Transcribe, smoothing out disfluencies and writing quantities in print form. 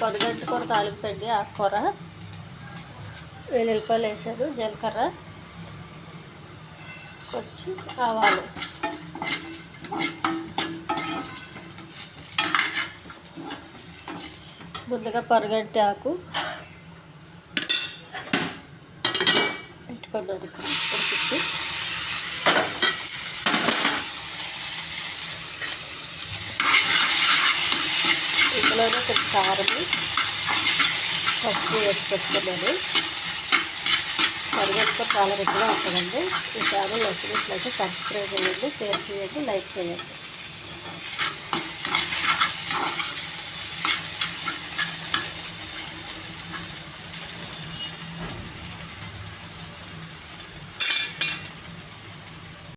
పొడిగంటి కూర తాలింపండి. ఆకుకూర, వెల్లుల్లిపాయలు వేసాను, జీలకర్ర, కొంచెం ఆవాలు. ముందుగా పొరగంటి ఆకు పెట్టుకున్నాను ఉడికించి. ఇందులోనే కొంచెం కారం, పసుపు వేసి పెట్టుకున్నాను. పొరగంటి చాలా రుచిగా ఉంటుందండి. ఈ ఛానల్ నచ్చినట్లయితే సబ్స్క్రైబ్ చేయండి, షేర్ చేయండి, లైక్ చేయండి.